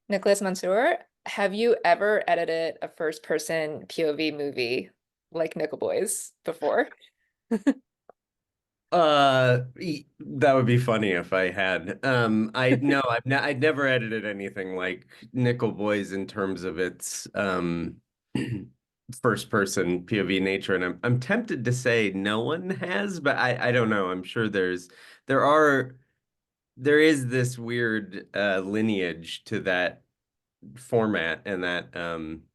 Nicholas Monsour, have you ever edited a first-person POV movie like Nickel Boys before? That would be funny if I had. I no, I'd never edited anything like Nickel Boys in terms of its first person POV nature, and I'm tempted to say no one has, but I don't know. I'm sure there are there is this weird lineage to that format and that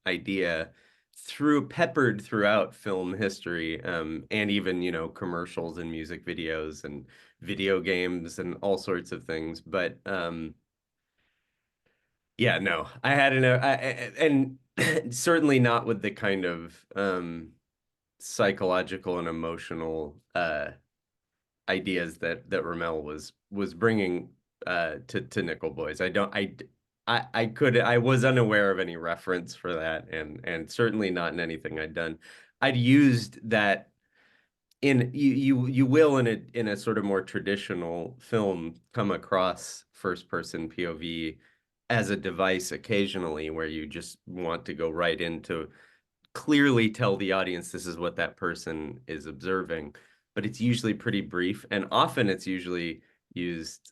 idea peppered throughout film history, and even commercials and music videos and video games and all sorts of things. But yeah, no, I had and certainly not with the kind of psychological and emotional ideas that RaMell was bringing to Nickel Boys. I was unaware of any reference for that, and certainly not in anything I'd done. I'd used that in you will in a sort of more traditional film come across first person POV as a device occasionally where you just want to go right into clearly tell the audience this is what that person is observing, but it's usually pretty brief, and often it's usually used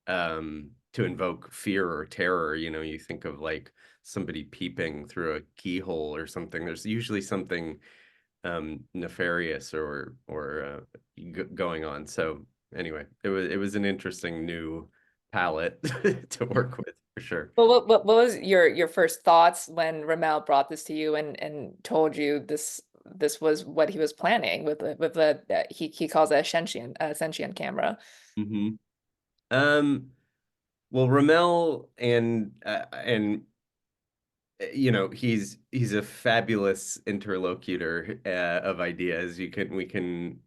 to invoke fear or terror. You think of like somebody peeping through a keyhole or something. There's usually something nefarious or going on. So anyway, it was an interesting new palette to work with for sure. Well, what was your first thoughts when RaMell brought this to you and told you this was what he was planning with the he calls it a sentient camera. Hmm. Um, well, Ramel and he's a fabulous interlocutor of ideas. We can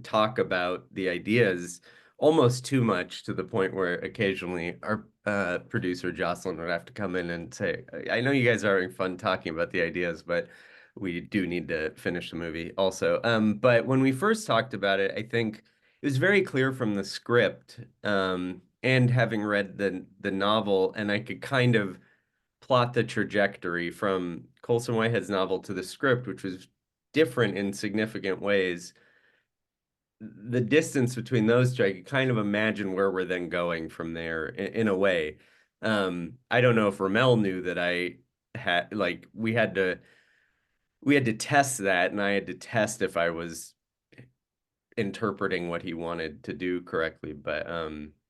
talk about the ideas almost too much to the point where occasionally our producer Jocelyn would have to come in and say, "I know you guys are having fun talking about the ideas, but we do need to finish the movie also." But when we first talked about it, I think it was very clear from the script, and having read the novel, and I could kind of plot the trajectory from Colson Whitehead's novel to the script, which was different in significant ways. The distance between those two, I could kind of imagine where we're then going from there in a way. I don't know if Ramel knew that I had like we had to test that, and I had to test if I was interpreting what he wanted to do correctly. But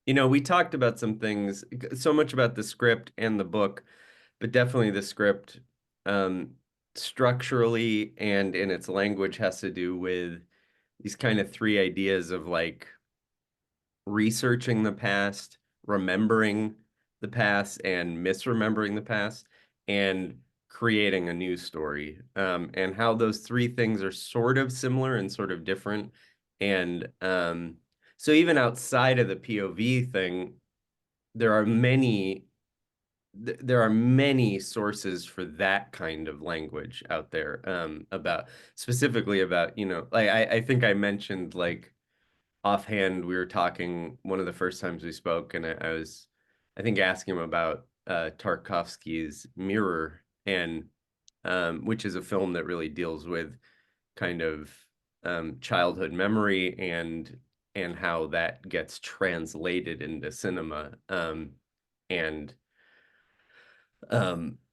we talked about some things, so much about the script and the book, but definitely the script, um, structurally and in its language, has to do with these kind of three ideas of like researching the past, remembering the past, and misremembering the past, and creating a new story. And how those three things are sort of similar and sort of different. And so even outside of the POV thing, there are many there are many sources for that kind of language out there, about specifically about, like I think I mentioned like offhand, we were talking one of the first times we spoke, and I was, I think, asking him about Tarkovsky's Mirror, and which is a film that really deals with kind of childhood memory and how that gets translated into cinema. And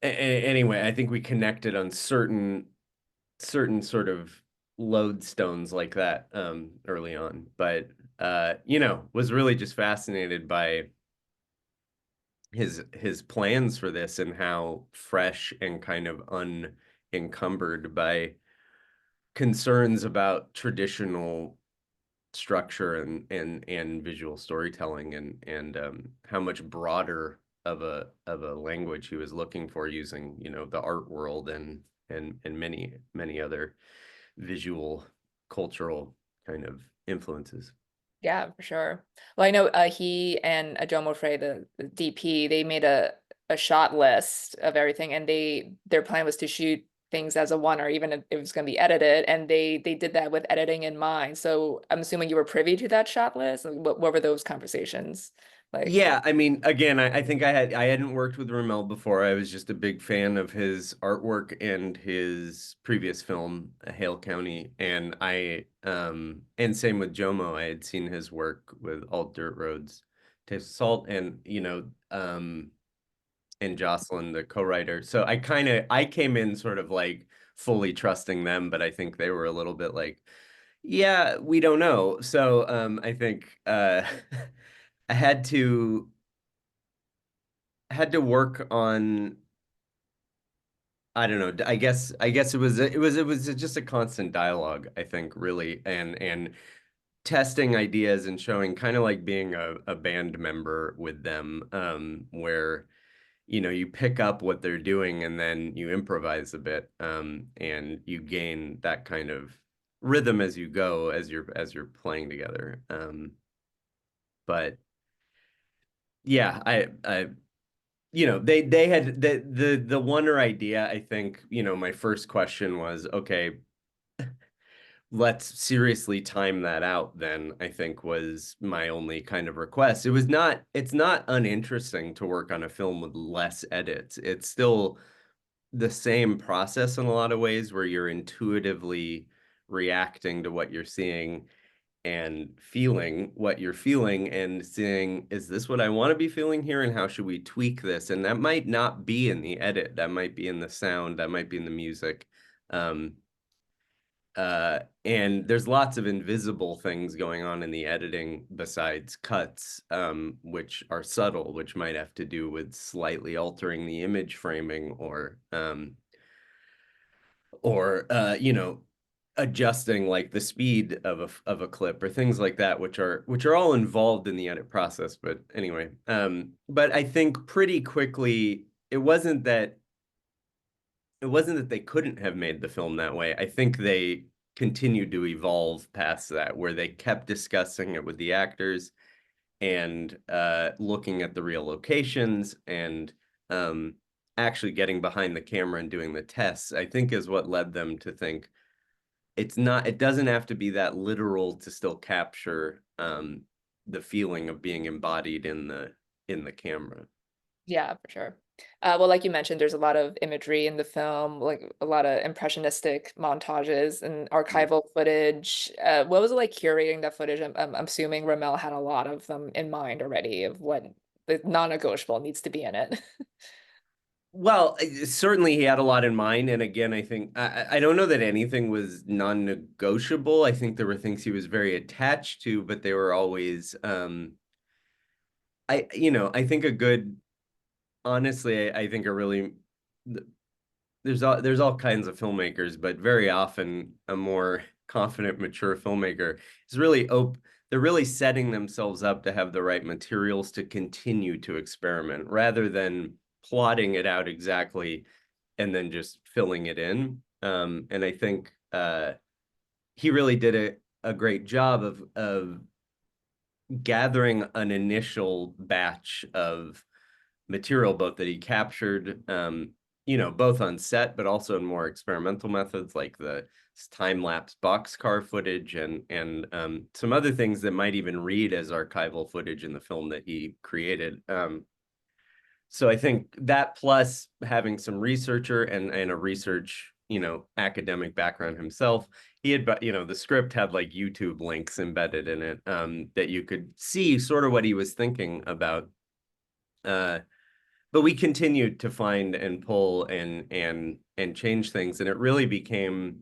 anyway, I think we connected on certain sort of lodestones like that early on, but was really just fascinated by his plans for this and how fresh and kind of unencumbered by concerns about traditional structure and visual storytelling, and how much broader of a language he was looking for, using the art world and many other visual cultural kind of influences. Yeah, for sure. Well, I know he and Jomo Frey, the DP, they made a shot list of everything, and their plan was to shoot things as a one, or even if it was going to be edited, and they did that with editing in mind. So I'm assuming you were privy to that shot list. Like, what were those conversations? Like, Yeah, I mean, again, I think I hadn't worked with RaMell before. I was just a big fan of his artwork and his previous film, Hale County, and and same with Jomo. I had seen his work with All Dirt Roads, Taste of Salt, and and Jocelyn, the co-writer. So I came in sort of like fully trusting them, but I think they were a little bit like, yeah, we don't know. So I think I had to work on, I don't know, I guess it was just a constant dialogue, I think, really, and testing ideas and showing, kind of like being a band member with them, where you pick up what they're doing and then you improvise a bit, and you gain that kind of rhythm as you go, as you're playing together. But yeah, they had the wonder idea. I think, my first question was, okay, let's seriously time that out then, I think, was my only kind of request. It's not uninteresting to work on a film with less edits. It's still the same process in a lot of ways, where you're intuitively reacting to what you're seeing and feeling what you're feeling and saying, is this what I want to be feeling here? And how should we tweak this? And that might not be in the edit, that might be in the sound, that might be in the music. Um, and there's lots of invisible things going on in the editing besides cuts, which are subtle, which might have to do with slightly altering the image framing, or adjusting like the speed of a clip, or things like that, which are all involved in the edit process. But anyway, but I think pretty quickly it wasn't that they couldn't have made the film that way. I think they continued to evolve past that, where they kept discussing it with the actors, and looking at the real locations, and um, actually getting behind the camera and doing the tests, I think, is what led them to think it doesn't have to be that literal to still capture the feeling of being embodied in the camera. yeah, for sure. Well, like you mentioned, there's a lot of imagery in the film, like a lot of impressionistic montages and archival footage. What was it like curating that footage? I'm assuming RaMell had a lot of them in mind already of what the non-negotiable needs to be in it. Well, certainly he had a lot in mind, and again, I think I don't know that anything was non-negotiable. I think there were things he was very attached to, but they were always, I think a good, honestly, I think a really, there's all kinds of filmmakers, but very often a more confident, mature filmmaker is really they're really setting themselves up to have the right materials to continue to experiment, rather than plotting it out exactly and then just filling it in. And I think he really did a great job of gathering an initial batch of material, both that he captured, both on set, but also in more experimental methods, like the time-lapse boxcar footage, and some other things that might even read as archival footage in the film that he created. So I think that, plus having some researcher and a research, academic background himself, he had, the script had like YouTube links embedded in it, that you could see sort of what he was thinking about. But we continued to find and pull and change things, and it really became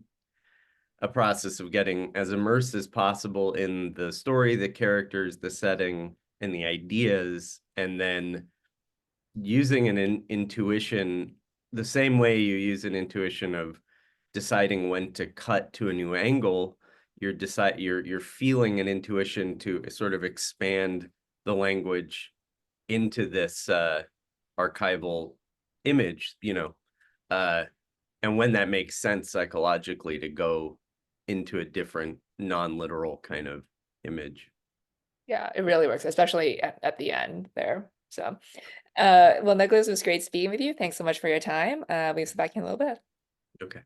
a process of getting as immersed as possible in the story, the characters, the setting, and the ideas, and then using an intuition the same way you use an intuition of deciding when to cut to a new angle. You're feeling an intuition to sort of expand the language into this archival image, uh, and when that makes sense psychologically to go into a different non-literal kind of image. Yeah, it really works, especially at the end there. So, well, Nicholas, it was great speaking with you. Thanks so much for your time. We'll see back in a little bit. Okay.